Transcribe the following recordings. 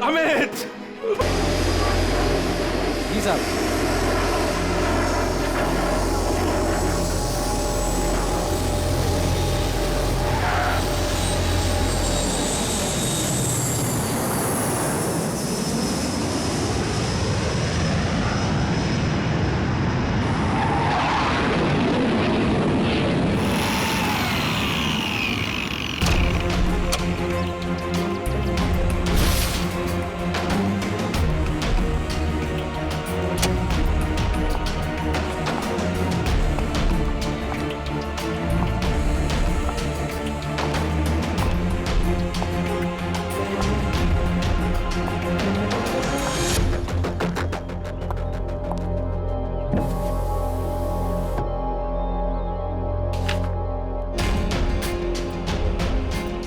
अमित! जी साहब।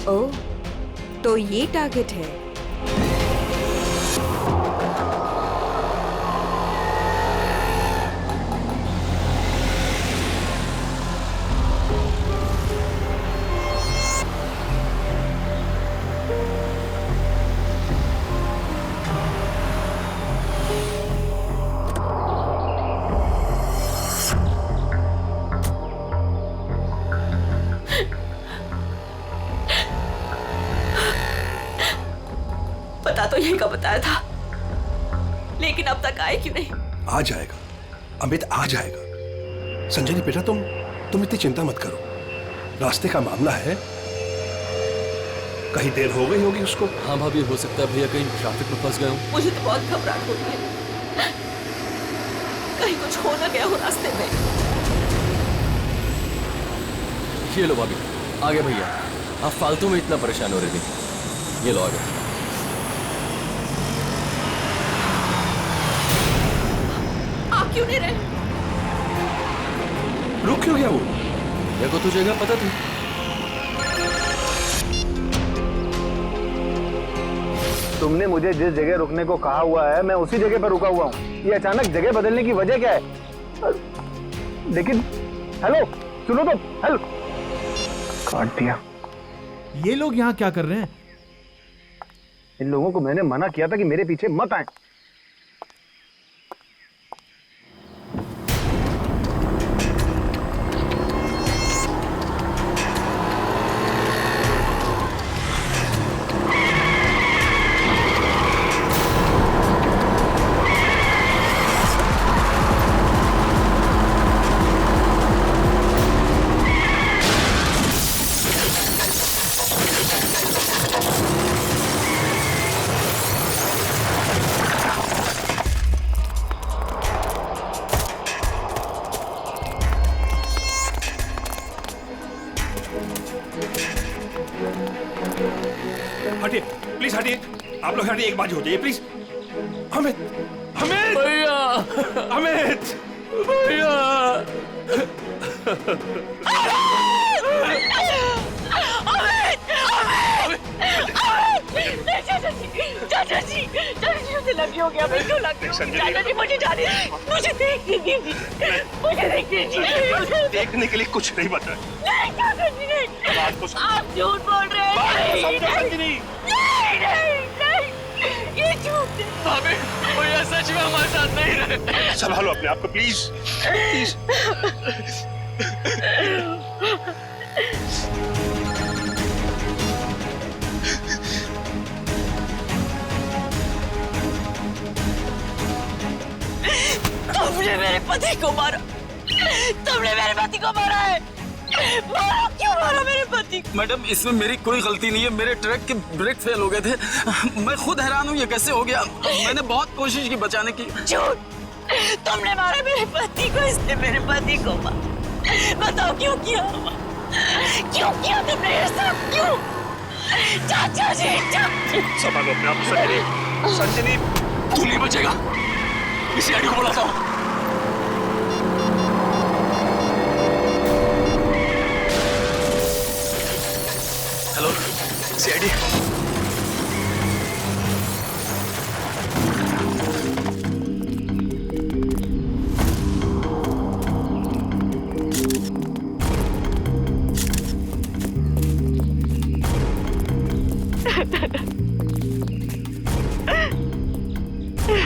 ओह, तो ये टारगेट है। पता तो यही का बताया था, लेकिन अब तक आए क्यों नहीं? आ जाएगा अमित, आ जाएगा। संजनी बेटा, तुम इतनी चिंता मत करो। रास्ते का मामला है, कहीं देर हो गई होगी उसको। हाँ भाभी, हो सकता है भैया कहीं ट्रैफिक में फंस गए हो। मुझे तो बहुत घबराहट हो रही है, कहीं कुछ हो ना गया हो रास्ते में। ये लो भाभी, आ गए भैया। आप फालतू में इतना परेशान हो रहे थे। ये लो, आ गए। आप क्यों नहीं रहे? रुक क्यों गया वो? मेरे को तो जगह पता थी। तुमने मुझे जिस जगह रुकने को कहा हुआ है, मैं उसी जगह पर रुका हुआ हूँ। ये अचानक जगह बदलने की वजह क्या है? लेकिन हेलो, सुनो तो। हेलो, काट दिया। ये लोग यहाँ क्या कर रहे हैं? इन लोगों को मैंने मना किया था कि मेरे पीछे मत आए। हटिए प्लीज, हटिए। आप लोग हटिए, एक बाजी हो जाइए प्लीज। अमित! अमित! भैया! अमित! भैया! चाचा जी, मुझे लगी हो गया। क्यों लगी? चाचा जी, मुझे जाने, मुझे देखने दीजिए, मुझे देखने दीजिए। देखने के लिए कुछ नहीं बता। नहीं चाचा जी, नहीं। आप झूठ बोल रहे हैं। नहीं, ये झूठ है। भाभी, भैया सच में हमारे साथ नहीं रहे। संभालो अपने आप को प्लीज, प्लीज। तुमने मेरे पति को मारा, तुमने मेरे पति को मारा है। मारा, क्यों मारा मेरे पति को? मैडम, इसमें मेरी कोई गलती नहीं है। मेरे ट्रक के ब्रेक फेल हो गए थे। मैं खुद हैरान हूँ ये कैसे हो गया। मैंने बहुत कोशिश की बचाने की। झूठ, तुमने मारा मेरे पति को, इसने मेरे पति को मारा। बताओ क्यों किया? क्यों किया तुमने ये सब? क्यों? चाचा जी, संभालो अपने आप को संजनी। संजनी, तू नहीं बचेगा। इसी आदमी को बुलाता हूँ। Hello CID. संजनी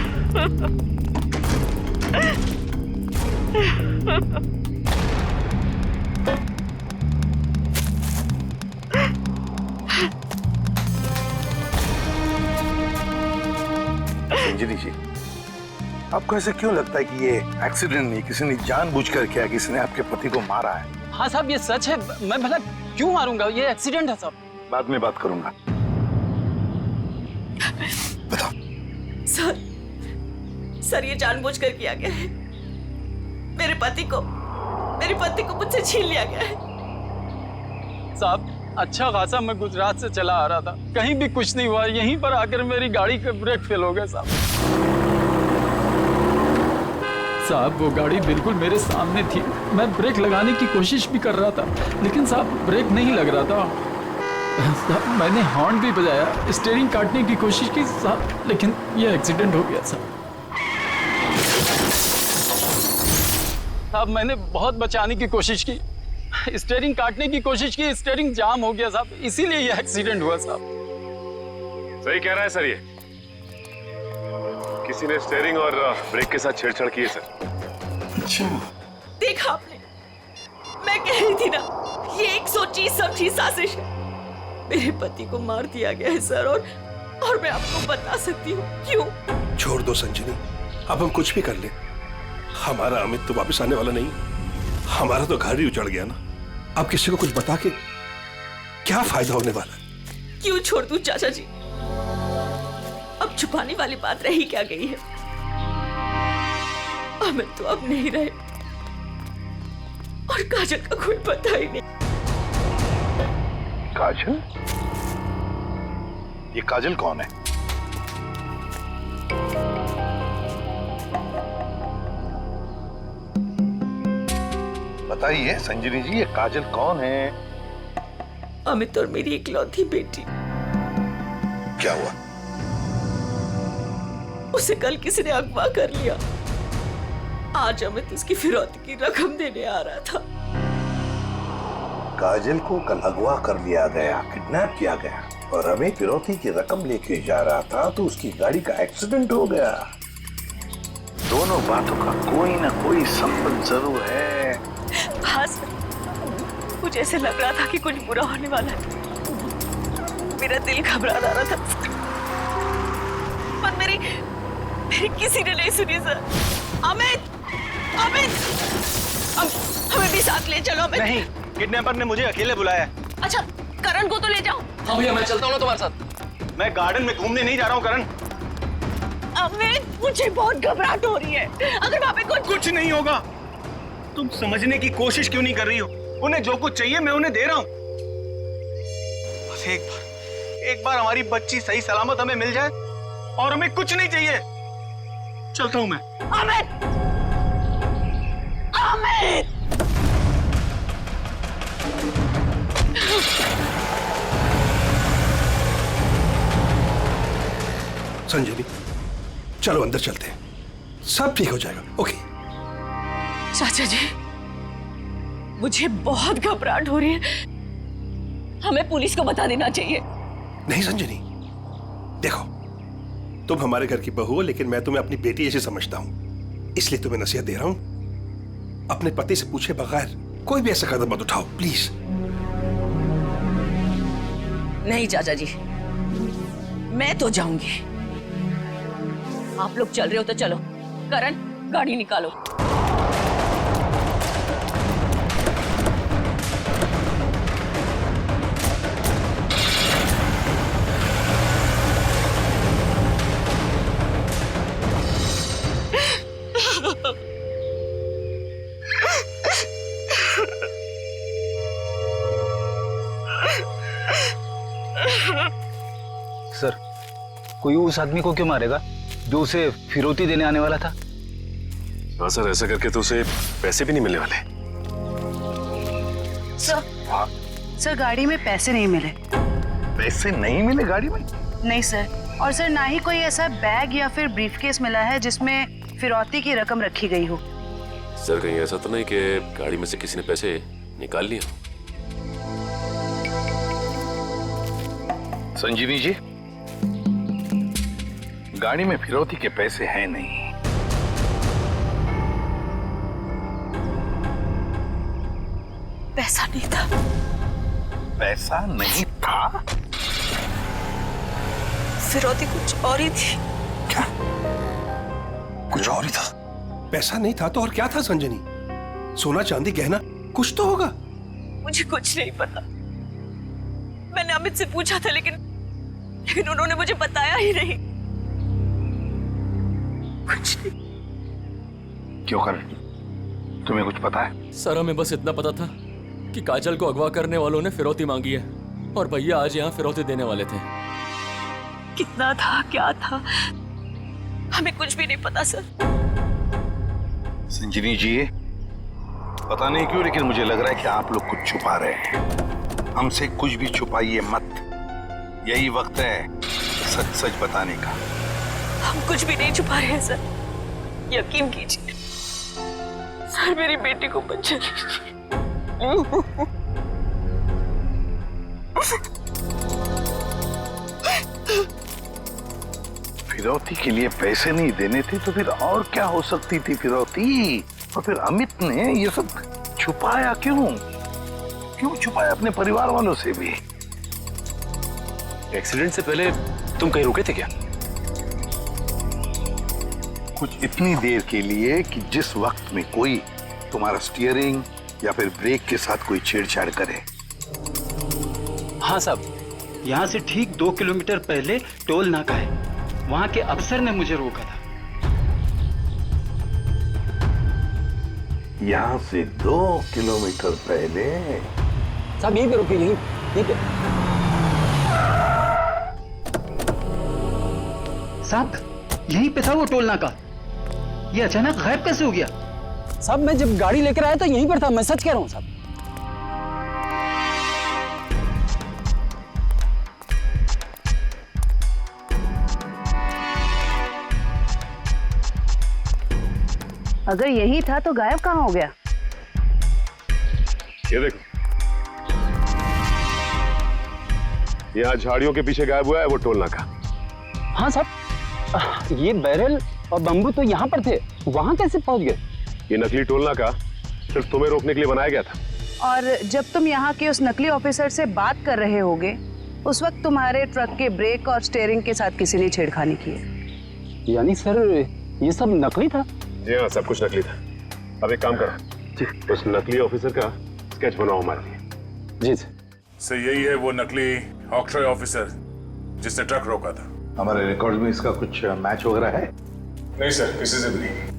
जी, आपको ऐसे क्यों लगता है कि ये एक्सीडेंट नहीं, किसी ने जानबूझकर किया, किसी ने आपके पति को मारा है? हाँ साहब, ये सच है। मैं भला क्यों मारूंगा? ये एक्सीडेंट है साहब। बाद में बात करूंगा। बताओ। सर ये जानबूझकर किया गया है। मेरे पति को मुझसे छीन लिया गया है। साहब, अच्छा खासा मैं गुजरात से चला आ रहा था, कहीं भी कुछ नहीं हुआ। यहीं पर आकर मेरी गाड़ी का ब्रेक फेल हो गया साहब। साहब वो गाड़ी बिल्कुल मेरे सामने थी, मैं ब्रेक लगाने की कोशिश भी कर रहा था, लेकिन साहब ब्रेक नहीं लग रहा था। साहब मैंने हॉर्न भी बजाया, स्टीयरिंग काटने की कोशिश की साहब, लेकिन ये एक्सीडेंट हो गया साहब। साहब मैंने बहुत बचाने की कोशिश की, स्टीयरिंग काटने की कोशिश की, स्टीयरिंग जाम हो गया साहब, इसीलिए ये एक्सीडेंट हुआ साहब। सही कह रहा है सर, ये किसी ने स्टीयरिंग और ब्रेक के साथ छेड़छाड़ की है सर। अच्छा, देखा आपने, मैं कह रही थी ना, ये एक सोची समझी साजिश है। मेरे पति को मार दिया गया है सर, और मैं आपको बता सकती हूँ क्यों। छोड़ दो संजनी, अब हम कुछ भी कर ले, हमारा अमित तो वापस आने वाला नहीं। हमारा तो घर ही उजड़ गया ना। अब किसी को कुछ बता के क्या फायदा होने वाला है? क्यों छोड़ दूं चाचा जी? अब छुपाने वाली बात रही क्या गई है? अमित तो अब नहीं रहे, और काजल का कोई पता ही नहीं। काजल? ये काजल कौन है? बताइए संजनी जी, ये काजल कौन है? अमित और मेरी इकलौती बेटी। क्या हुआ? उसे कल किसी ने अगवा कर लिया। आज अमित उसकी फिरौती की रकम देने आ रहा था। काजल को कल अगवा कर लिया गया, किडनैप किया गया, और हमें फिरौती की रकम लेके जा रहा था तो उसकी गाड़ी का एक्सीडेंट हो गया। दोनों बातों का कोई ना कोई संबंध जरूर है। हाँ सर, मुझे ऐसे लग रहा था कि कुछ बुरा होने वाला है। मेरा दिल घबरा रहा था, पर मेरी किसी ने नहीं सुनी सर। अमित, अमित, हमें भी साथ ले चलो। अमित नहीं, किडनैपर ने मुझे अकेले बुलाया है। अच्छा, करण को तो ले जाओ। हाँ भैया, मैं चलता हूँ ना तुम्हारे साथ। मैं गार्डन में घूमने नहीं जा रहा हूँ करण। अमित, मुझे बहुत घबराहट हो रही है। अगर वहाँ पे कुछ नहीं होगा। तुम समझने की कोशिश क्यों नहीं कर रही हो? उन्हें जो कुछ चाहिए मैं उन्हें दे रहा हूँ। बस एक बार हमारी बच्ची सही सलामत हमें मिल जाए, और हमें कुछ नहीं चाहिए। चलता हूँ मैं। अमित, अमित, संजनी, चलो अंदर चलते हैं, सब ठीक हो जाएगा। ओके चाचा जी, मुझे बहुत घबराहट हो रही है। हमें पुलिस को बता देना चाहिए। नहीं संजनी, देखो तुम हमारे घर की बहू हो, लेकिन मैं तुम्हें अपनी बेटी जैसे समझता हूं, इसलिए तुम्हें नसीहत दे रहा हूं, अपने पति से पूछे बगैर कोई भी ऐसा कदम मत उठाओ, प्लीज। नहीं चाचा जी, मैं तो जाऊंगी। आप लोग चल रहे हो तो चलो। करण, गाड़ी निकालो। सर, कोई उस आदमी को क्यों मारेगा जो उसे फिरौती देने आने वाला था? हाँ सर, ऐसा करके तो उसे पैसे भी नहीं मिलने वाले। सर गाड़ी में पैसे नहीं मिले। पैसे नहीं मिले गाड़ी में? नहीं सर, और सर ना ही कोई ऐसा बैग या फिर ब्रीफकेस मिला है जिसमें फिरौती की रकम रखी गई हो। सर कहीं ऐसा तो नहीं कि गाड़ी में से किसी ने पैसे निकाल लिए? संजीवी जी, गाड़ी में फिरौती के पैसे हैं नहीं। पैसा नहीं था। पैसा नहीं था? फिरौती कुछ और ही थी। क्या? कुछ और ही था? पैसा नहीं था तो और क्या था संजनी? सोना चांदी गहना कुछ तो होगा। मुझे कुछ नहीं पता। मैंने अमित से पूछा था लेकिन उन्होंने मुझे बताया ही नहीं। कुछ नहीं। क्यों कर? तुम्हें कुछ पता है? सर हमें बस इतना पता था कि काजल को अगवा करने वालों ने फिरौती मांगी है और भैया आज यहाँ फिरौती देने वाले थे। कितना था, क्या था, हमें कुछ भी नहीं पता सर। संजनी जी, पता नहीं क्यों लेकिन मुझे लग रहा है कि आप लोग कुछ छुपा रहे हैं। हमसे कुछ भी छुपाइए मत, यही वक्त है सच सच बताने का। हम कुछ भी नहीं छुपा रहे हैं सर, यकीन कीजिए। सर मेरी बेटी को बचा लीजिए। फिरौती के लिए पैसे नहीं देने थे तो फिर और क्या हो सकती थी फिरौती? और फिर अमित ने ये सब छुपाया क्यों? क्यों छुपाया अपने परिवार वालों से भी? एक्सीडेंट से पहले तुम कहीं रुके थे क्या? कुछ इतनी देर के लिए कि जिस वक्त में कोई तुम्हारा स्टीयरिंग या फिर ब्रेक के साथ कोई छेड़छाड़ करे। हाँ साहब, यहाँ से ठीक 2 किलोमीटर पहले टोल नाका है, वहाँ के अफसर ने मुझे रोका था। यहाँ से 2 किलोमीटर पहले? साहब यहीं पे रुके, यहीं पे। साहब यहीं पे था वो टोल नाका, ये अचानक गायब कैसे हो गया? साहब मैं जब गाड़ी लेकर आया था यहीं पर था, मैं सच कह रहा हूँ साहब। अगर यही था तो गायब कहाँ हो गया? ये देखो, यहाँ झाड़ियों के पीछे गायब हुआ है वो टोल नाका। हाँ साहब, ये बैरल और बम्बू तो यहाँ पर थे, वहाँ कैसे पहुँच गए? ये नकली टोल नाका सिर्फ तुम्हें रोकने के लिए बनाया गया था। और जब तुम यहाँ के उस नकली ऑफिसर से बात कर रहे होगे, उस वक्त तुम्हारे ट्रक के ब्रेक और स्टीयरिंग के साथ किसी ने छेड़खानी की है। यानी सर ये सब नकली था? जी हाँ, सब कुछ नकली था। अब एक काम करो, उस नकली ऑफिसर का स्केच बनाओ हमारे लिए। जी सर, यही है वो नकली ऑक्ट्रॉय ऑफिसर जिसने ट्रक रोका था। हमारे रिकॉर्ड में इसका कुछ मैच वगैरह है? नहीं सर, किसी से भी नहीं।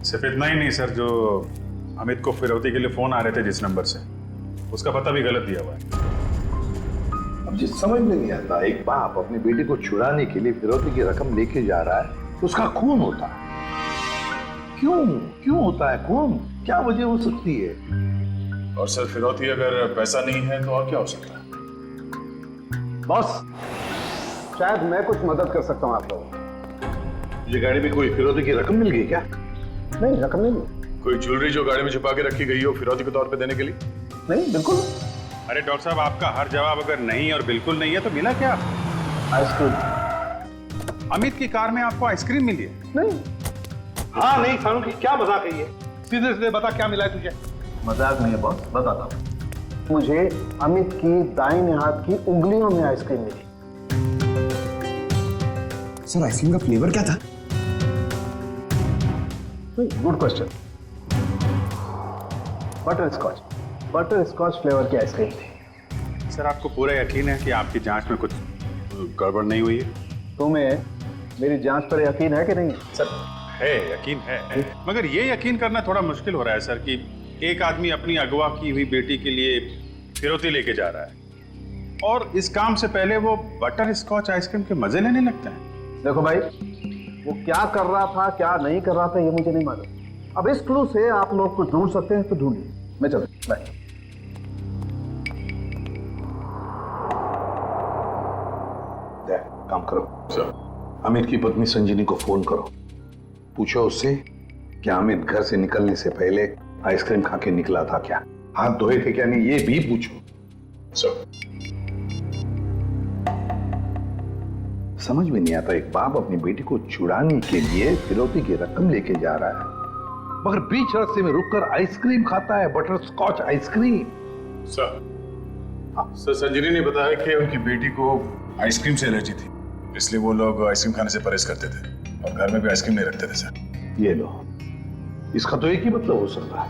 सिर्फ इतना ही नहीं सर, जो अमित को फिरौती के लिए फोन आ रहे थे जिस नंबर से, उसका पता भी गलत दिया हुआ है। अब जिस समझ में नहीं आता, एक बाप अपनी बेटी को छुड़ाने के लिए फिरौती की रकम लेके जा रहा है, उसका खून होता है। क्यों होता है खून? क्या वजह हो सकती है? और सर फिरौती अगर पैसा नहीं है तो और क्या हो सकता है? बॉस, शायद मैं कुछ मदद कर सकता हूँ आप लोगों को। ये गाड़ी में कोई फिरौती की रकम मिल गई क्या? नहीं, रकम नहीं मिली। कोई ज्वेलरी जो गाड़ी में छुपा के रखी गई हो फिरौती के तौर पे देने के लिए? नहीं, बिल्कुल। अरे डॉक्टर साहब, आपका हर जवाब अगर नहीं और बिल्कुल नहीं है तो मिला क्या? आइसक्रीम। अमित की कार में आपको आइसक्रीम मिली है? नहीं। हाँ नहीं खानू की क्या मजाक है ये? सीधे सीधे बता, क्या मिला है तुझे? मजाक नहीं है बॉस, बताता हूँ। मुझे अमित की दाहिने हाथ की उंगलियों में आइसक्रीम मिली। सर आइसक्रीम का फ्लेवर क्या था? Good question. Butterscotch flavour की आइसक्रीम थी। सर, आपको पूरा यकीन है कि आपकी जांच में कुछ गड़बड़ नहीं हुई है? तुम्हें मेरी जांच पर यकीन है कि नहीं? सर है, यकीन है, मगर ये यकीन करना थोड़ा मुश्किल हो रहा है सर कि एक आदमी अपनी अगवा की हुई बेटी के लिए फिरौती लेके जा रहा है और इस काम से पहले वो बटर स्कॉच आइसक्रीम के मजे लेने लगता है। देखो भाई, वो क्या कर रहा था क्या नहीं कर रहा था ये मुझे नहीं मालूम। अब इस क्लू से आप लोग कुछ ढूंढ सकते हैं तो ढूंढिए। मैं चलता हूं, बाय। काम करो सर, अमित की पत्नी संजनी को फोन करो, पूछो उससे कि अमित घर से निकलने से पहले आइसक्रीम खा के निकला था क्या, हाथ धोए थे क्या नहीं, ये भी पूछो। सर। समझ में नहीं आता, एक बाप अपनी बेटी को छुड़ाने के लिए फिरौती की रकम लेके जा रहा है, मगर बीच रास्ते में रुककर आइसक्रीम खाता है, बटर स्कॉच आइसक्रीम। सर संजनी ने बताया कि उनकी बेटी को आइसक्रीम से एलर्जी थी, इसलिए वो लोग आइसक्रीम खाने से परहेज करते थे और घर में भी आइसक्रीम नहीं रखते थे। सर ये लो, इसका तो एक ही मतलब हो सकता है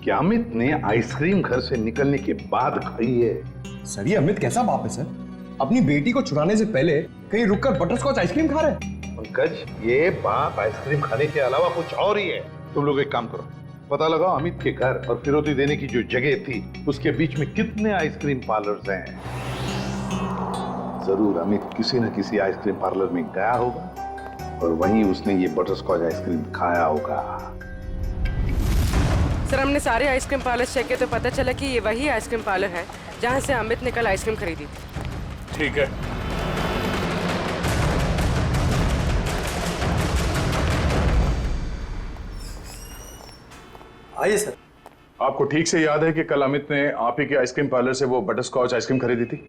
कि अमित ने आइसक्रीम घर से निकलने के बाद खाई है। सर ये अमित कैसा बाप है सर? अपनी बेटी को छुड़ाने से पहले कहीं रुककर बटरस्कॉच आइसक्रीम खा रहे हैं। पंकज, ये बाप आइसक्रीम खाने के अलावा कुछ और ही है। तुम लोग एक काम करो, पता लगाओ अमित के घर और फिरौती देने की जो जगह थी उसके बीच में कितने आइसक्रीम पार्लर्स हैं। जरूर अमित किसी न किसी आइसक्रीम पार्लर में गया होगा और वहीं उसने ये बटरस्कॉच आइसक्रीम खाया होगा। सर हमने सारे आइसक्रीम पार्लर चेक किए तो पता चला कि ये वही आइसक्रीम पार्लर है जहाँ से अमित ने कल आइसक्रीम खरीदी थी। ठीक है, आइए सर। आपको ठीक से याद है कि कल अमित ने आप ही के आइसक्रीम पार्लर से वो बटरस्कॉच आइसक्रीम खरीदी थी?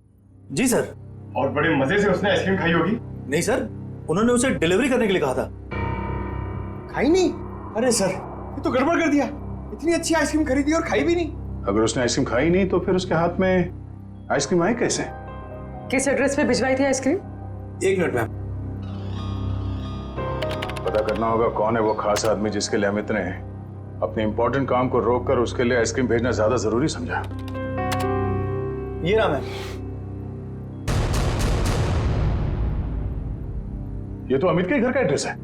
जी सर। और बड़े मजे से उसने आइसक्रीम खाई होगी। नहीं सर, उन्होंने उसे डिलीवरी करने के लिए कहा था। खाई नहीं? अरे सर ये तो गड़बड़ कर दिया, इतनी अच्छी आइसक्रीम खरीदी और खाई भी नहीं। अगर उसने आइसक्रीम खाई नहीं तो फिर उसके हाथ में आइसक्रीम आई कैसे? किस एड्रेस पे भिजवाई थी आइसक्रीम? 1 minute ma'am. पता करना होगा कौन है वो खास आदमी जिसके लिए अमित ने अपने इंपॉर्टेंट काम को रोककर उसके लिए आइसक्रीम भेजना ज्यादा जरूरी समझा। ये रहा मैम। ये तो अमित के घर का एड्रेस है।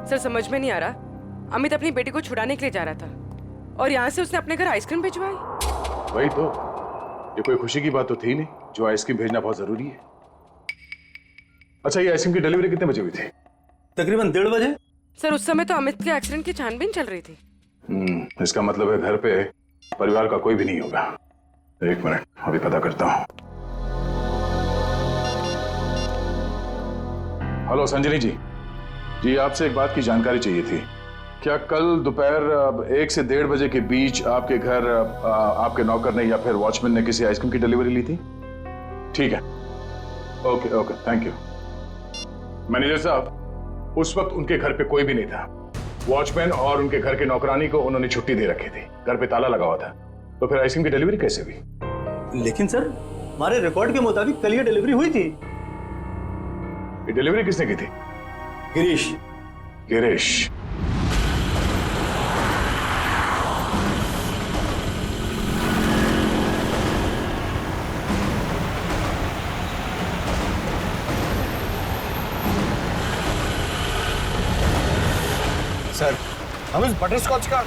सर समझ में नहीं आ रहा, अमित अपनी बेटी को छुड़ाने के लिए जा रहा था और यहाँ से उसने अपने घर आइसक्रीम भिजवाई। वही तो, ये कोई खुशी की बात तो थी नहीं जो आइसक्रीम भेजना बहुत जरूरी है। अच्छा, ये आइसक्रीम की डिलीवरी कितने बजे हुई थी? तकरीबन 1:30 बजे। सर उस समय तो अमित के एक्सीडेंट की छानबीन चल रही थी। इसका मतलब है घर पे परिवार का कोई भी नहीं होगा। 1 मिनट, अभी पता करता हूँ। हेलो संजनी जी, आपसे एक बात की जानकारी चाहिए थी। क्या कल दोपहर 1 से 1:30 बजे के बीच आपके घर आपके नौकर ने या फिर वॉचमैन ने किसी आइसक्रीम की डिलीवरी ली थी? ठीक है, ओके, थैंक यू। मैनेजर साहब, उस वक्त उनके घर पे कोई भी नहीं था। वॉचमैन और उनके घर के नौकरानी को उन्होंने छुट्टी दे रखी थी, घर पे ताला लगा हुआ था, तो फिर आइसक्रीम की डिलीवरी कैसे हुई? लेकिन सर हमारे रिकॉर्ड के मुताबिक कल ये डिलीवरी हुई थी। ये डिलीवरी किसने की थी? गिरीश। सर हम इस बटरस्कॉच का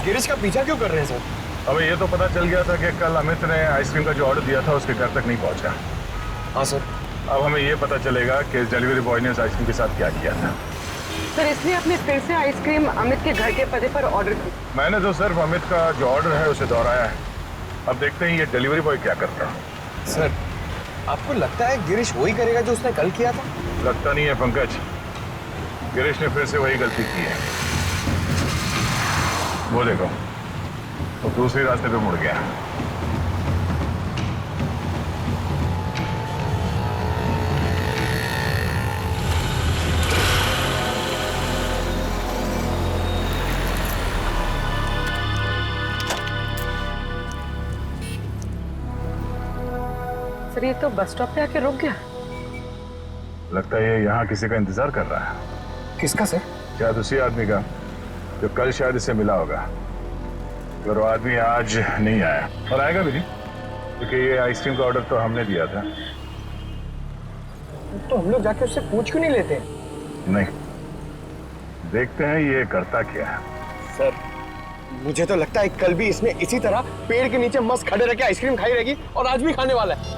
गिरीश का पीछा क्यों कर रहे हैं सर? हमें ये तो पता चल गया था कि कल अमित ने आइसक्रीम का जो ऑर्डर दिया था उसके घर तक नहीं पहुंचा। हाँ सर। अब हमें ये पता चलेगा कि डिलीवरी बॉय ने इस आइसक्रीम के साथ क्या किया था। सर इसलिए आपने फिर से आइसक्रीम अमित के घर के पते पर ऑर्डर की? मैंने तो सिर्फ अमित का जो ऑर्डर है उसे दोहराया है। अब देखते हैं ये डिलीवरी बॉय क्या करता है। सर आपको लगता है गिरीश वही करेगा जो उसने कल किया था? लगता नहीं है पंकज, गिरीश ने फिर से वही गलती की है। वो देखो, वो दूसरे रास्ते पे मुड़ गया। सर ये तो बस स्टॉप पे आके रुक गया। लगता है ये यहाँ किसी का इंतजार कर रहा है। किसका सर? शायद उसी आदमी का जो कल शायद इससे मिला होगा, पर वो आदमी आज नहीं आया और आएगा भी नहीं, क्योंकि ये आइसक्रीम का ऑर्डर तो हमने दिया था। तो हम लोग जाके उससे पूछ क्यों नहीं लेते? नहीं, देखते हैं ये करता क्या है। सर मुझे तो लगता है कल भी इसने इसी तरह पेड़ के नीचे मस्त खड़े रह के आइसक्रीम खाई रहेगी और आज भी खाने वाला है।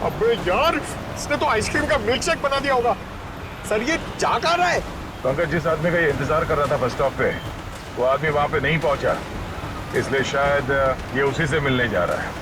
अबे यार, इसने तो आइसक्रीम का मिल्क शेक बना दिया होगा। सर ये जा कहाँ रहा है? पंकज, जिस आदमी का ये इंतजार कर रहा था बस स्टॉप पे, वो आदमी वहां पे नहीं पहुंचा। इसलिए शायद ये उसी से मिलने जा रहा है।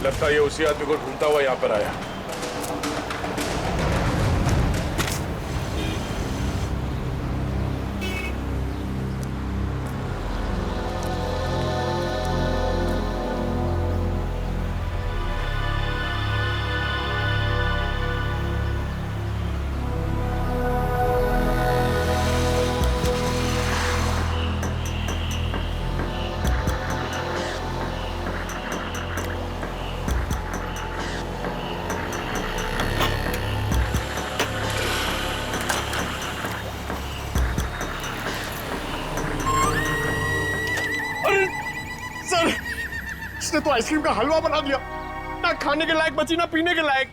लगता है ये उसी आदमी को ढूंढता हुआ यहाँ पर आया। इसने तो आइसक्रीम का हलवा बना दिया, ना खाने के लायक बची ना पीने के लायक।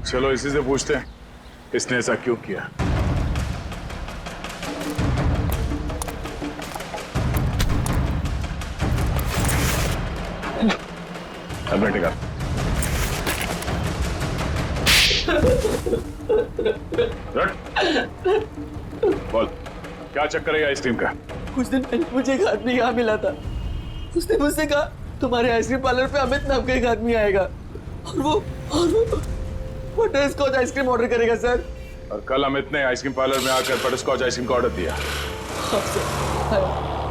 चलो इसी से पूछते हैं इसने ऐसा क्यों किया। अब बैठेगा। बोल क्या चक्कर है आइसक्रीम का? कुछ दिन पहले मुझे एक आदमी यहाँ मिला था। उसने मुझसे कहा तुम्हारे आइसक्रीम पार्लर पे अमित नाम का एक आदमी आएगा और वो बटर स्कॉच आइसक्रीम ऑर्डर करेगा सर। और कल अमित ने आइसक्रीम पार्लर में आकर बटर स्कॉच आइसक्रीम का ऑर्डर दिया।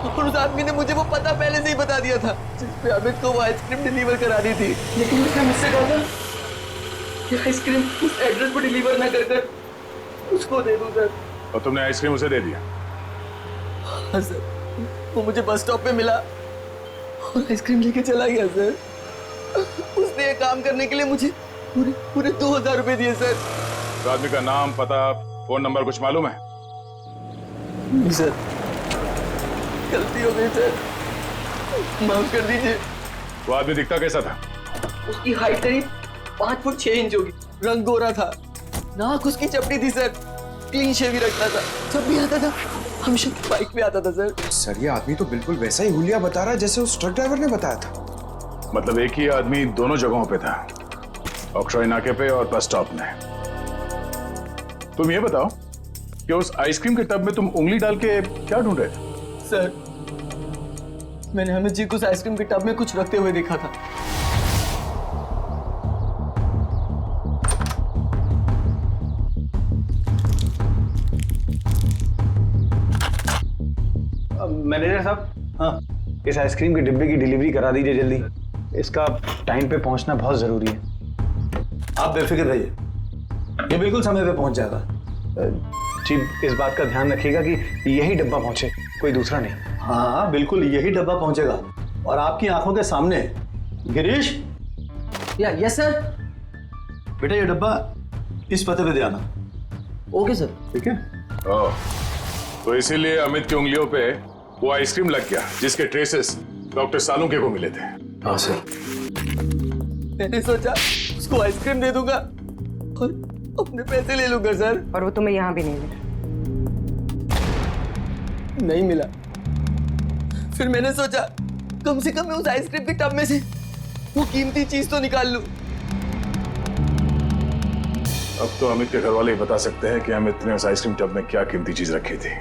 और उस आदमी ने मुझे वो पता पहले से ही बता दिया था जिसपे अमित को वो आइसक्रीम डिलीवर करानी थी। लेकिन उसने मुझसे कहा था कि आइसक्रीम उस एड्रेस पर डिलीवर ना कर उसको दे दूं सर। और तुमने आइसक्रीम उसे दे दिया? हाँ सर, वो मुझे बस स्टॉप पे मिला और आइसक्रीम लेके चला गया सर। उसने ये काम करने के लिए मुझे पूरे 2000 रुपए दिए सर। तो आदमी का नाम, पता, फोन नंबर कुछ मालूम है? नहीं सर, गलती हो गई सर, माफ कर दीजिए। वो आदमी दिखता कैसा था? उसकी हाइट करीब 5 फुट 6 इंच होगी, रंग गोरा था, नाक उसकी चपटी थी सर, क्लीन शेव ही रखता था, जब भी आता था हमेशा बाइक पे आता था सर। सर ये आदमी तो बिल्कुल वैसा ही हुलिया बता रहा है जैसे उस ट्रक ड्राइवर ने बताया था। मतलब एक ही आदमी दोनों जगहों पे था, ऑक्ट्रॉय नाके पे और बस स्टॉप में। तुम ये बताओ कि उस आइसक्रीम के टब में तुम उंगली डाल के क्या ढूंढ रहे थे? सर मैंने अमित जी को उस आइसक्रीम के टब में कुछ रखते हुए देखा था। मैनेजर साहब, हाँ, इस आइसक्रीम के डिब्बे की डिलीवरी करा दीजिए जल्दी। इसका टाइम पे पहुंचना बहुत जरूरी है। आप बेफिक्र रहिए, ये बिल्कुल समय पे पहुंच जाएगा। जी इस बात का ध्यान रखिएगा कि यही डब्बा पहुंचे, कोई दूसरा नहीं। हाँ बिल्कुल यही डब्बा पहुंचेगा और आपकी आंखों के सामने। Girish, yes sir. बेटा ये डब्बा इस पते पे दे आना। Okay sir. ठीक है। ओह, तो इसीलिए अमित की उंगलियों पे वो आइसक्रीम लग गया जिसके ट्रेसेस डॉक्टर सालुंके को मिले थे। हाँ सर। मैंने सोचा उसको आइसक्रीम दे दूंगा और अपने पैसे ले लूंगा सर। और वो तुम्हें यहाँ भी नहीं मिला? नहीं मिला। फिर मैंने सोचा कम से कम मैं उस आइसक्रीम के टब में से वो कीमती चीज तो निकाल लूं। अब तो अमित के घर वाले ही बता सकते हैं कि अमित ने उस आइसक्रीम टब में क्या कीमती चीज रखी थी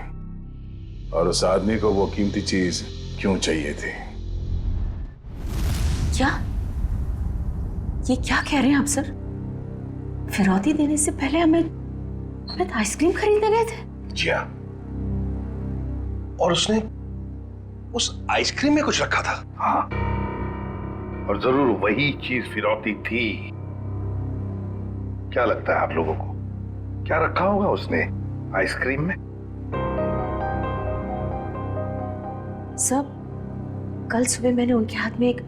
और उस आदमी को वो कीमती चीज क्यों चाहिए थी। क्या ये क्या कह रहे हैं आप सर? फिरौती देने से पहले अमित आइसक्रीम खरीदने गए थे? जी हाँ, और उसने उस आइसक्रीम में कुछ रखा था। हाँ, और जरूर वही चीज फिरौती थी। क्या लगता है आप लोगों को, क्या रखा होगा उसने आइसक्रीम में? सब कल सुबह मैंने उनके हाथ में एक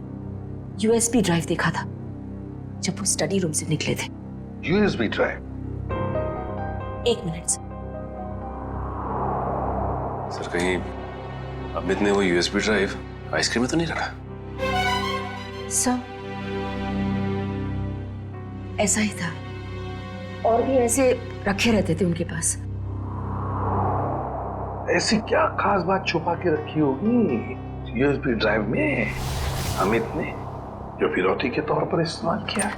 यूएसबी ड्राइव देखा था जब वो स्टडी रूम से निकले थे। USB drive? 1 मिनट सर, कहीं अमित ने वो यूएसबी ड्राइव आइसक्रीम में तो नहीं रखा? सर ऐसा ही था, और भी ऐसे रखे रहते थे उनके पास। ऐसी क्या खास बात छुपा के रखी होगी यूएसबी ड्राइव में अमित ने, जो फिरौती के तौर पर इस्तेमाल किया?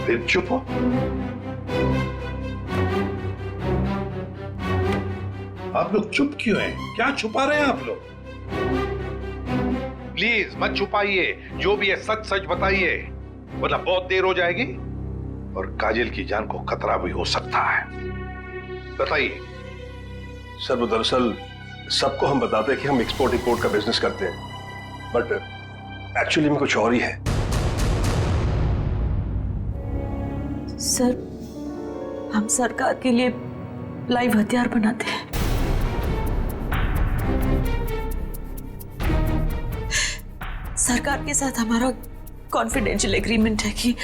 फिर चुप हो। आप लोग चुप क्यों हैं? क्या छुपा रहे हैं आप लोग? प्लीज मत छुपाइए, जो भी है सच सच बताइए, वरना बहुत देर हो जाएगी और काजल की जान को खतरा भी हो सकता है। बताइए। सर वो दरअसल सबको हम बताते हैं कि हम एक्सपोर्ट इंपोर्ट का बिजनेस करते हैं, बट एक्चुअली में कुछ और ही है। सर, हम सरकार के लिए लाइव हथियार बनाते हैं। सरकार के साथ हमारा कॉन्फिडेंशियल एग्रीमेंट है कि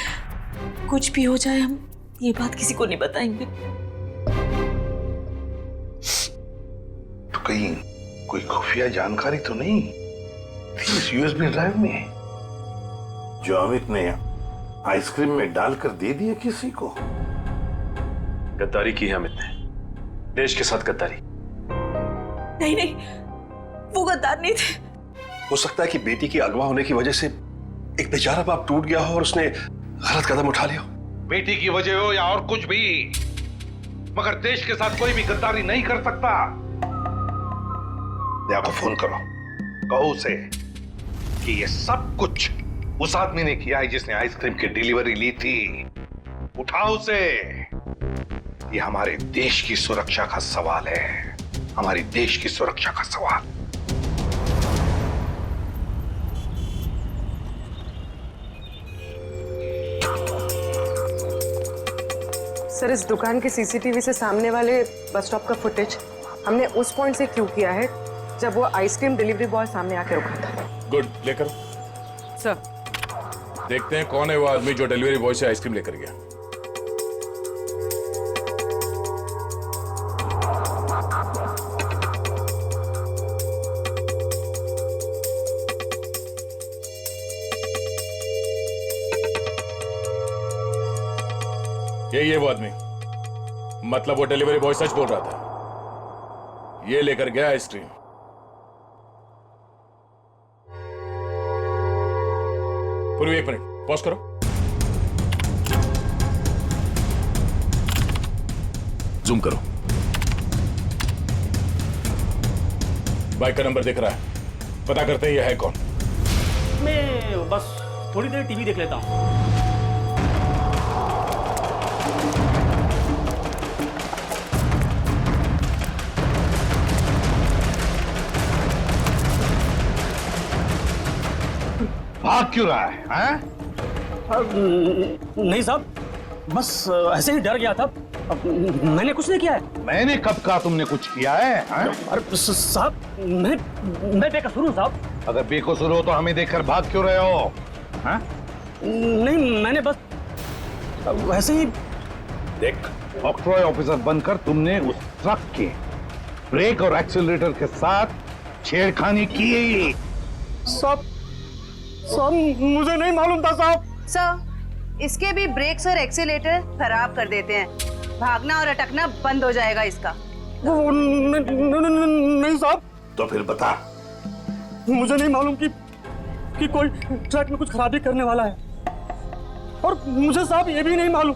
कुछ भी हो जाए हम ये बात किसी को नहीं बताएंगे। तो कहीं कोई खुफिया जानकारी तो नहीं थी इस यूएसबी ड्राइव में जो अमित ने आइसक्रीम में डालकर दे दिया किसी को? गद्दारी की है अमित ने, देश के साथ गद्दारी। नहीं नहीं, वो गद्दार नहीं थे। हो सकता है कि बेटी के अगवा होने की वजह से एक बेचारा बाप टूट गया हो और उसने गलत कदम उठा लिया हो। बेटी की वजह हो या और कुछ भी, मगर देश के साथ कोई भी गद्दारी नहीं कर सकता। दया को फोन करो, कहो उसे कि ये सब कुछ उस आदमी ने किया है जिसने आइसक्रीम की डिलीवरी ली थी। उठाओ उसे। ये हमारे देश की सुरक्षा का सवाल है, हमारी देश की सुरक्षा का सवाल। सर, इस दुकान के सीसीटीवी से सामने वाले बस स्टॉप का फुटेज हमने उस पॉइंट से क्यों किया है जब वो आइसक्रीम डिलीवरी बॉय सामने आके रुका था। गुड, लेकर सर देखते हैं कौन है वो आदमी जो डिलीवरी बॉय से आइसक्रीम लेकर गया। ये वो आदमी, मतलब वो डिलीवरी बॉय सच बोल रहा था, ये लेकर गया आइसक्रीम। पूर्वी एक मिनट पॉज करो। जूम करो। बाइक का नंबर दिख रहा है, पता करते हैं ये है कौन। मैं बस थोड़ी देर टीवी देख लेता हूं। भाग क्यों रहा है, हैं? नहीं साहब, बस ऐसे ही डर गया था। मैंने कुछ नहीं किया है। मैंने कब कहा तुमने कुछ किया है? अरे साहब, मैं बेकसूर हूँ साहब। अगर बेकसूर हो तो हमें देखकर भाग क्यों रहे हो? हैं? नहीं, मैंने बस वैसे ही। देख, ऑक्ट्रॉय ऑफिसर बनकर तुमने उस ट्रक के ब्रेक और एक्सीलरेटर के साथ छेड़खानी की। साहब मुझे नहीं मालूम था साहब। सर, इसके भी ब्रेक्स और एक्सीलेटर खराब कर देते हैं, भागना और अटकना बंद हो जाएगा इसका। नहीं साहब। तो फिर बता। मुझे नहीं मालूम कि कोई ट्रक में कुछ खराबी करने वाला है, और मुझे साहब ये भी नहीं मालूम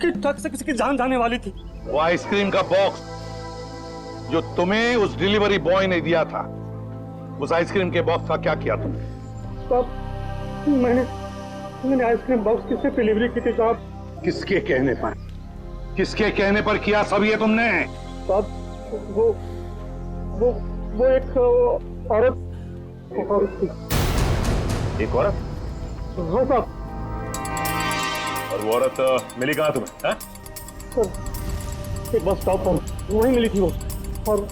कि ट्रक से किसी की जान जाने वाली थी। वो आइसक्रीम का बॉक्स जो तुम्हें उस डिलीवरी बॉय ने दिया था, उस आइसक्रीम के बॉक्स का क्या किया तुमने? साहब, मैंने आइसक्रीम बॉक्स किससे डिलीवरी की थी साहब? किसके कहने पर? किसके कहने पर किया सब ये तुमने? साहब, वो एक औरत थी। एक औरत? हाँ साहब। और वो औरत मिली कहाँ तुम्हें? सर, एक बस स्टॉप पर वहीं मिली थी वो। और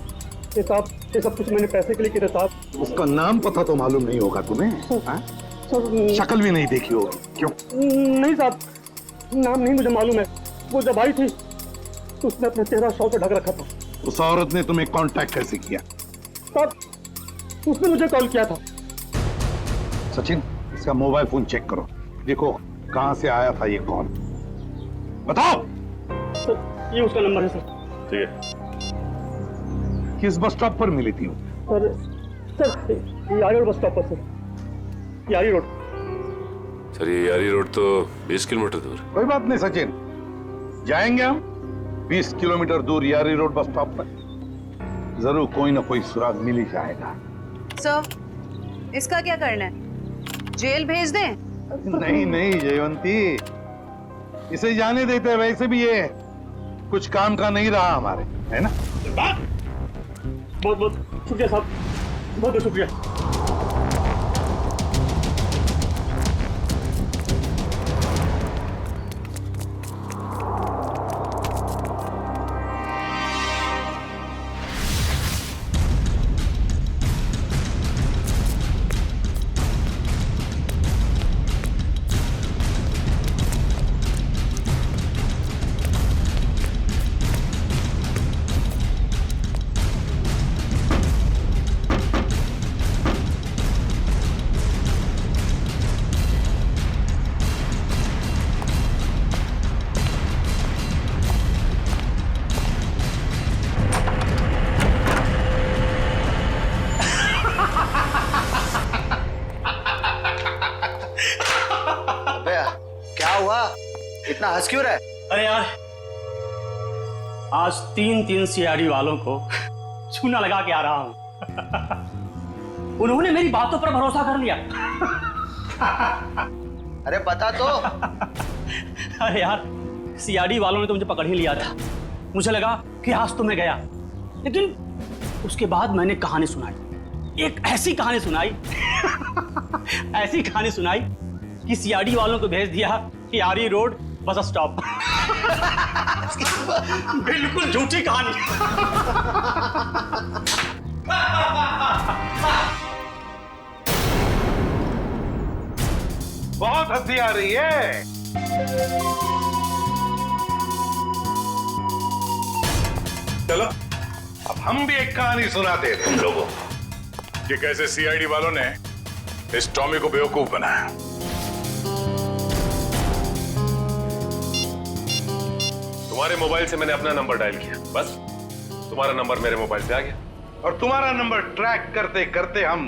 ये साहब, ये सब कुछ मैंने पैसे के लिए किया साहब। उसका नाम पता तो मालूम नहीं होगा तुम्हें? शक्ल भी नहीं देखी होगी, क्यों? नहीं साहब, नाम नहीं मुझे मालूम है। वो जब आई थी तो उसने अपना चेहरा शॉल से ढक रखा था। उस औरत ने तुम्हें कांटेक्ट कैसे किया? साहब उसने मुझे कॉल किया था। सचिन, इसका मोबाइल फोन चेक करो, देखो कहां से आया था ये कॉल। बताओ। सर ये उसका नंबर है सर। ठीक है। किस बस स्टॉप पर मिली थी वो? सर यारी रोड बस स्टॉप पर सर। यारी रोड। सर ये यारी रोड तो 20 किलोमीटर दूर। कोई बात नहीं सचिन, जाएंगे हम 20 किलोमीटर दूर यारी रोड बस स्टॉप पर। जरूर कोई ना कोई सुराग मिल ही जाएगा। सर इसका क्या करना है? जेल भेज दें? नहीं नहीं जयवंती, इसे जाने देते। वैसे भी ये कुछ काम का नहीं रहा हमारे, है ना? बहुत बहुत शुक्रिया साहब, बहुत बहुत शुक्रिया। इतना हंस क्यों रहा है? अरे यार आज 3 सीआईडी वालों को चूना लगा के आ रहा हूं। उन्होंने मेरी बातों पर भरोसा कर लिया। अरे बता तो। अरे यार सीआईडी वालों ने तो मुझे पकड़ ही लिया था। मुझे लगा कि आज तो मैं गया, लेकिन उसके बाद मैंने कहानी सुनाई, एक ऐसी कहानी सुनाई ऐसी कहानी सुनाई कि सीआईडी वालों को भेज दिया यारी रोड बस स्टॉप। बिल्कुल झूठी कहानी। बहुत हंसी आ रही है। चलो अब हम भी एक कहानी सुनाते हैं तुम लोगों को कि कैसे सीआईडी वालों ने इस टॉमी को बेवकूफ बनाया। तुम्हारे मोबाइल से मैंने अपना नंबर डायल किया, बस तुम्हारा नंबर मेरे मोबाइल पे आ गया और तुम्हारा नंबर ट्रैक करते करते हम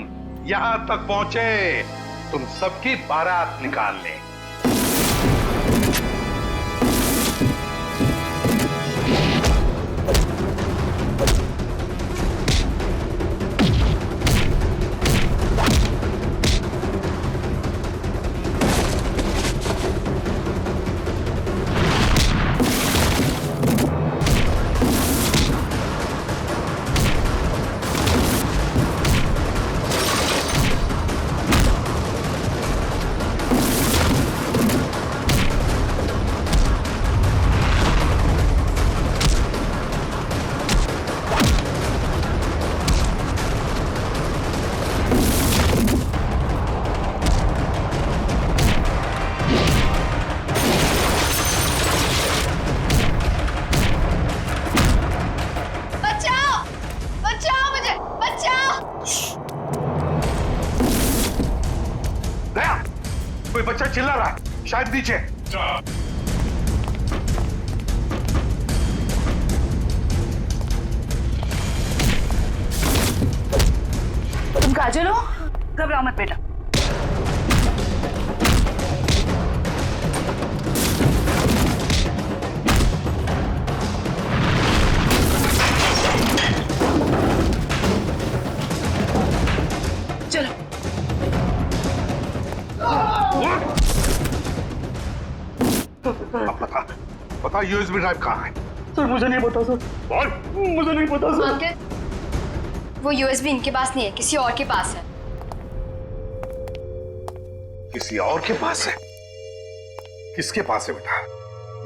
यहां तक पहुंचे तुम सबकी बारात निकालने। कोई बच्चा चिल्ला रहा है, शायद नीचे। तुम काजल हो? घबराओ मत बेटा। चलो। पता यूएसबी ड्राइव कहाँ है? सर मुझे नहीं पता सर। बोल। मुझे नहीं पता सर। अंकल वो यूएसबी इनके पास नहीं है, किसी और के पास है। किसी और के पास है? किसके पास है बेटा?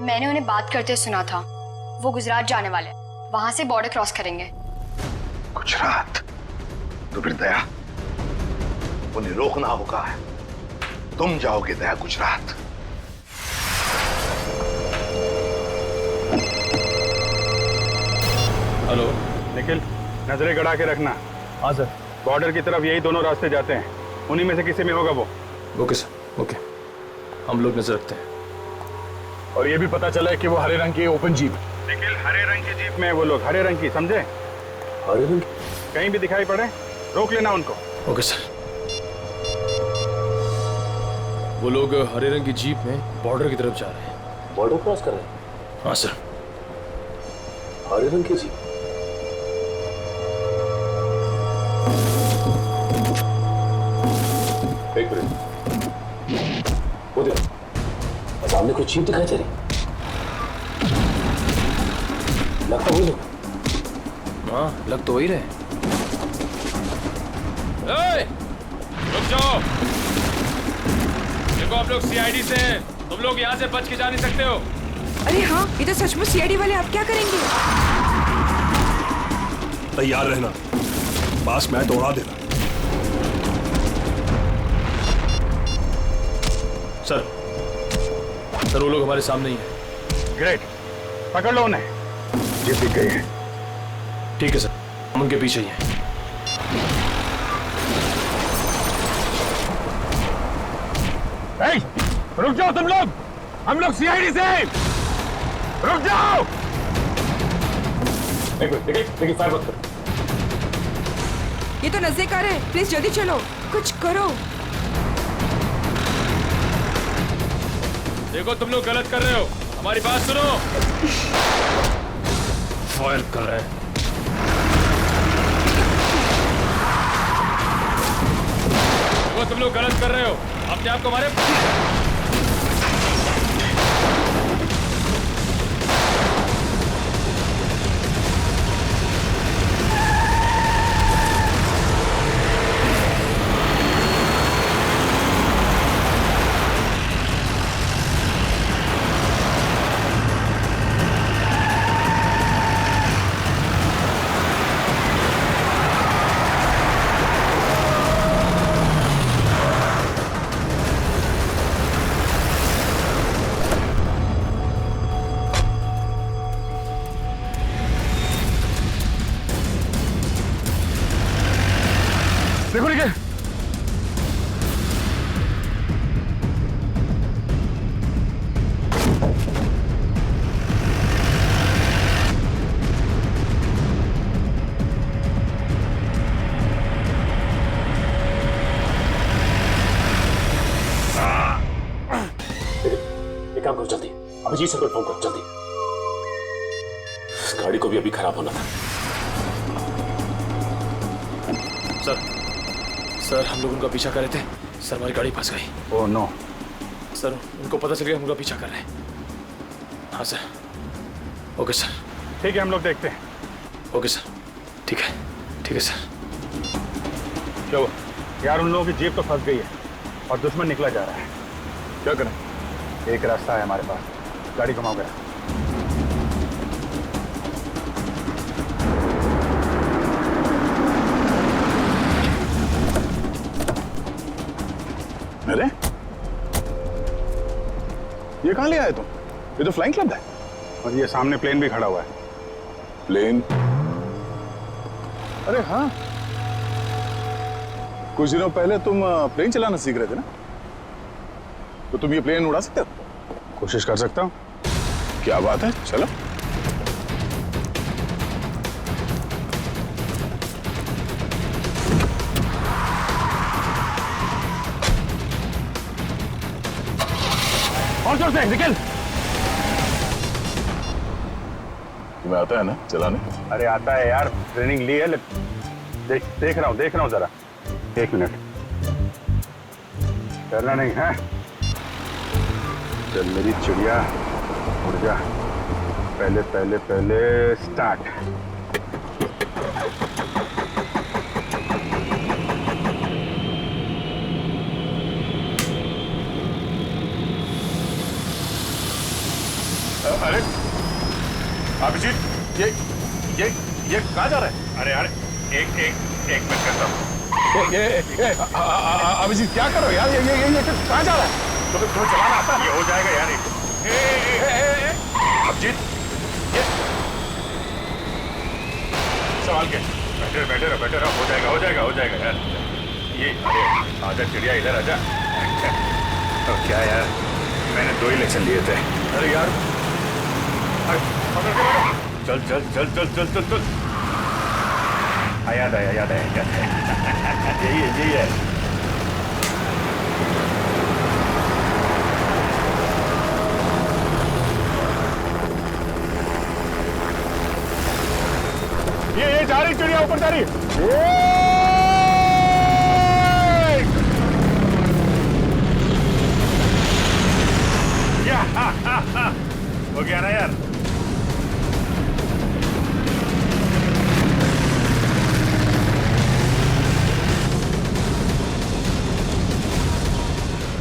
मैंने उन्हें बात करते सुना था, वो गुजरात जाने वाले, वहां से बॉर्डर क्रॉस करेंगे। गुजरात? तो फिर दया, उन्हें रोकना होगा। तुम जाओगे दया गुजरात। हेलो निखिल, नजरें गड़ा के रखना। हाँ सर। बॉर्डर की तरफ यही दोनों रास्ते जाते हैं, उन्हीं में से किसी में होगा वो। ओके सर, ओके, हम लोग नजर रखते हैं। और ये भी पता चला है कि वो हरे रंग की ओपन जीप। निखिल, हरे रंग की जीप में वो लोग, हरे रंग की, समझे? हरे रंग? कहीं भी दिखाई पड़े रोक लेना उनको। Okay sir. वो लोग हरे रंग की जीप में बॉर्डर की तरफ जा रहे हैं। बॉर्डर क्रॉस कर रहे हैं? हाँ सर। हरे रंग की जीप? एक मिनट, वो देखो सामने कुछ जीप दिखाई दे रही, लगता वही लोग। हाँ, लग तो वही रहे। रुक जाओ, देखो आप लोग सीआईडी से हैं, तुम लोग यहाँ से बच के जा नहीं सकते हो। अरे हाँ, ये तो सचमुच सीआईडी वाले, आप क्या करेंगे? तैयार रहना, पास मैं तोड़ा देना। सर, सर वो लोग हमारे सामने ही हैं। ग्रेट, पकड़ लो उन्हें। जीप दिख गई है। ठीक है सर, हम उनके पीछे ही हैं। रुक जाओ तुम लोग, हम लोग सीआईडी से। रुक जाओ। एक मिनट, देखिए फायर मत करो। ये तो नजदीक आ रहे हैं, प्लीज जल्दी चलो, कुछ करो। देखो तुम लोग गलत कर रहे हो, हमारी बात सुनो। फायर कर रहे हैं। देखो तुम लोग गलत कर रहे हो, अपने आप को हमारे। देखो निकल। एक काम करो जल्दी, अभिजीत सर को फोन करो जल्दी। इस गाड़ी को भी अभी खराब होना था। सर हम लोग उनका पीछा कर रहे थे, सर हमारी गाड़ी फंस गई। Oh no. सर उनको पता चल गया हम उनका पीछा कर रहे हैं। हाँ सर। Okay sir. ठीक है, हम लोग देखते हैं। ओके सर, ठीक है, ठीक है सर। चलो यार, उन लोगों की जीप तो फंस गई है और दुश्मन निकला जा रहा है। क्या करें? एक रास्ता है हमारे पास, गाड़ी घुमाओ गया। अरे ये कहां ले आए तुम? ये तो फ्लाइंग क्लब है। और ये सामने प्लेन भी खड़ा हुआ है। प्लेन? अरे हाँ, कुछ दिनों पहले तुम प्लेन चलाना सीख रहे थे ना, तो तुम ये प्लेन उड़ा सकते हो? कोशिश कर सकता हूँ। क्या बात है, चलो। और जोर से निकल। तुम्हें आता है ना चलाने? अरे आता है यार, ट्रेनिंग ली है। देख रहा हूँ जरा। एक मिनट, डरना नहीं है। चल मेरी चिड़िया, उड़ जा। पहले पहले पहले स्टार्ट। अरे अभिजीत, ये कहाँ जा रहा है? अरे यार, एक मिनट करता हूँ। अभिजीत क्या कर रहे हो यार? ये कहाँ जा रहा है? तुम्हें चलाना आता है? ये हो जाएगा यार। अभिजीत, संभाल के। बैठे रहो, हो जाएगा यार। ये अरे आजा चिड़िया, इधर आजा। अब क्या यार, मैंने 2 ही लेक्चर लिए थे। अरे यार चल। याद आया। यही है। ये जा रही चिड़िया, ऊपर जा रही। हो गया ना यार।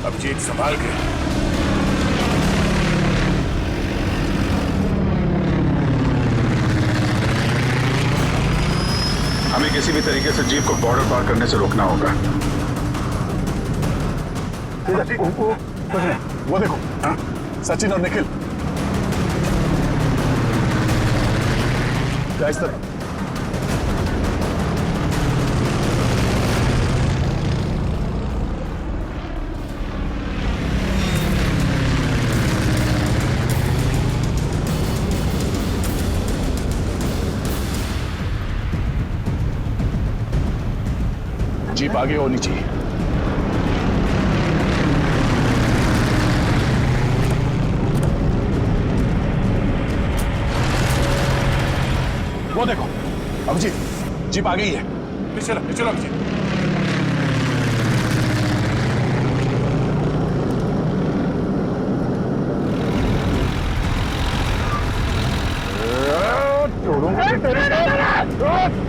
अब जीत संभाल के। हमें किसी भी तरीके से जीप को बॉर्डर पार करने से रोकना होगा। वो देखो, सचिन और निखिल। क्या इस तरह? जीप आगे होनी चाहिए। वो देखो अभिजीत, जीप आ गई है। चलो अभिजीत।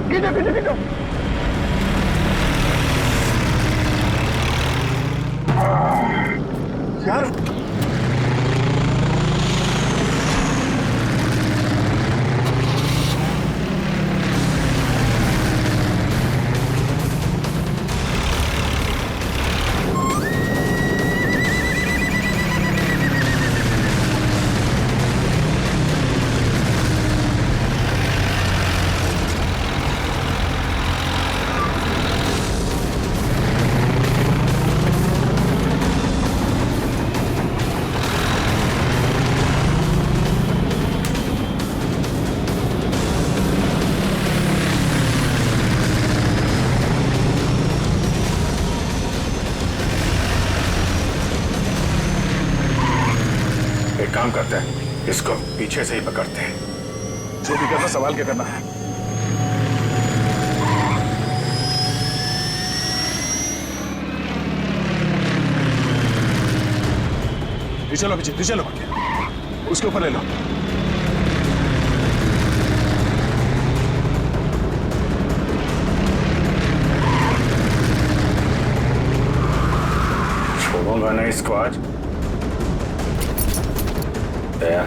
खींचो। यार काम करते हैं, इसको पीछे से ही पकड़ते हैं। जो भी करना संभाल के करना है। चलो अभिजीत, चलो उसके ऊपर ले लो। छोड़ूंगा ना इसको आज। दया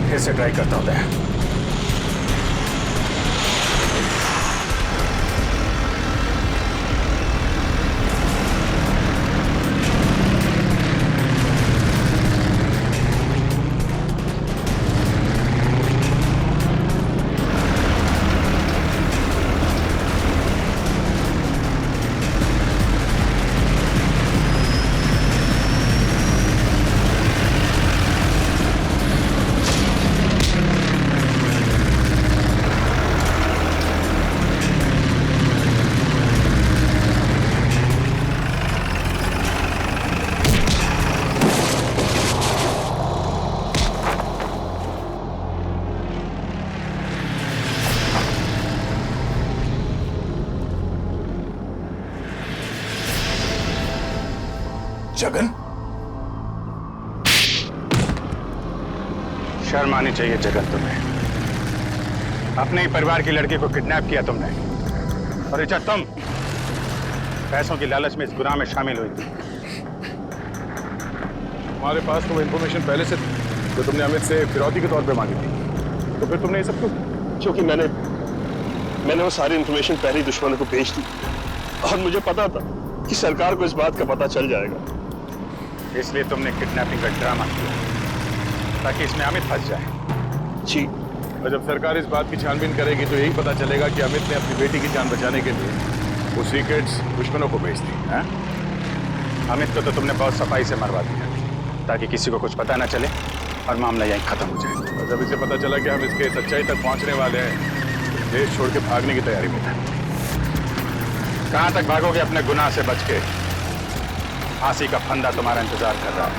फिर से ट्राई करता हूं। दया जगन, शर्म आनी चाहिए जगन तुम्हें। अपने ही परिवार की लड़की को किडनैप किया तुमने, और ऋचा तुम पैसों की लालच में इस गुनाह में शामिल हुई थी। हमारे पास तो वो इन्फॉर्मेशन पहले से थी जो तुमने अमित से फिरौती के तौर पे मांगी थी। तो फिर तुमने ये सब क्यों? क्योंकि मैंने मैंने वो सारी इंफॉर्मेशन पहले ही दुश्मनों को भेज दी और मुझे पता था कि सरकार को इस बात का पता चल जाएगा। इसलिए तुमने किडनैपिंग का ड्रामा किया ताकि इसमें अमित फंस जाए। जी। और जब सरकार इस बात की छानबीन करेगी तो यही पता चलेगा कि अमित ने अपनी बेटी की जान बचाने के लिए वो सीक्रेट्स दुश्मनों को भेज दी। अमित को तो तुमने बहुत सफाई से मरवा दिया ताकि किसी को कुछ पता ना चले और मामला यहीं खत्म हो जाए। और जब इसे पता चला कि हम इसके सच्चाई तक पहुंचने वाले हैं, देश छोड़ के भागने की तैयारी में था। कहां तक भागोगे अपने गुनाह से बच के? फांसी का फंदा तुम्हारा इंतजार कर रहा है।